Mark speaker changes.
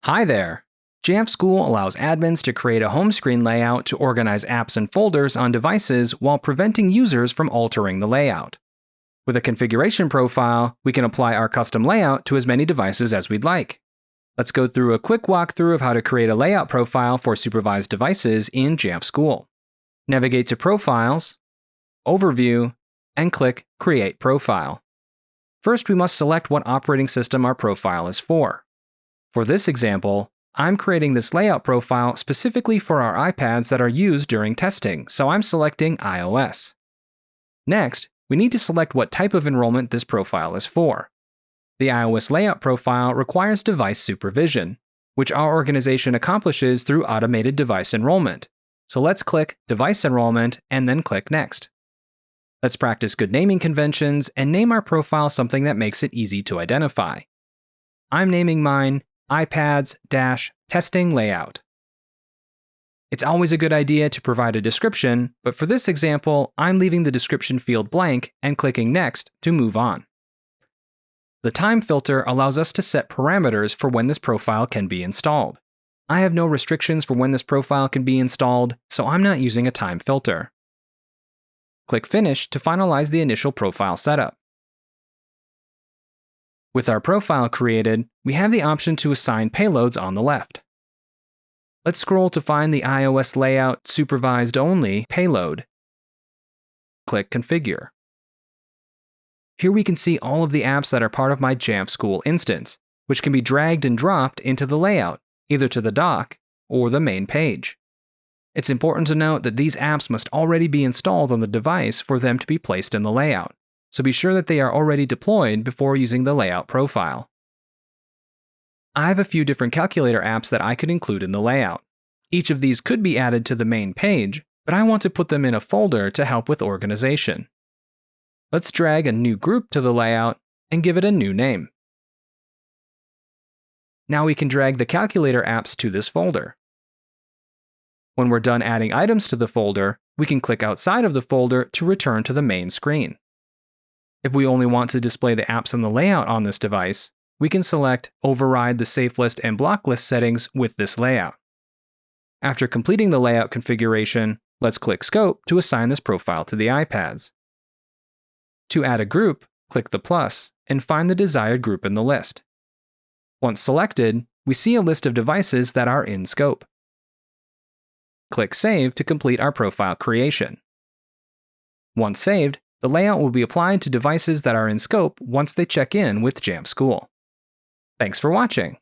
Speaker 1: Hi there! Jamf School allows admins to create a home screen layout to organize apps and folders on devices while preventing users from altering the layout. With a configuration profile, we can apply our custom layout to as many devices as we'd like. Let's go through a quick walkthrough of how to create a layout profile for supervised devices in Jamf School. Navigate to Profiles, Overview, and click Create Profile. First, we must select what operating system our profile is for. For this example, I'm creating this layout profile specifically for our iPads that are used during testing, so I'm selecting iOS. Next, we need to select what type of enrollment this profile is for. The iOS layout profile requires device supervision, which our organization accomplishes through automated device enrollment. So let's click Device Enrollment and then click Next. Let's practice good naming conventions and name our profile something that makes it easy to identify. I'm naming mine iPads-Testing Layout. It's always a good idea to provide a description, but for this example, I'm leaving the description field blank and clicking Next to move on. The time filter allows us to set parameters for when this profile can be installed. I have no restrictions for when this profile can be installed, so I'm not using a time filter. Click Finish to finalize the initial profile setup. With our profile created, we have the option to assign payloads on the left. Let's scroll to find the iOS Layout Supervised Only payload. Click Configure. Here we can see all of the apps that are part of my Jamf School instance, which can be dragged and dropped into the layout, either to the dock or the main page. It's important to note that these apps must already be installed on the device for them to be placed in the layout, so be sure that they are already deployed before using the layout profile. I have a few different calculator apps that I could include in the layout. Each of these could be added to the main page, but I want to put them in a folder to help with organization. Let's drag a new group to the layout and give it a new name. Now we can drag the calculator apps to this folder. When we're done adding items to the folder, we can click outside of the folder to return to the main screen. If we only want to display the apps in the layout on this device, we can select Override the Safe List and Block List settings with this layout. After completing the layout configuration, let's click Scope to assign this profile to the iPads. To add a group, click the plus and find the desired group in the list. Once selected, we see a list of devices that are in scope. Click Save to complete our profile creation. Once saved, the layout will be applied to devices that are in scope once they check in with Jamf School. Thanks for watching.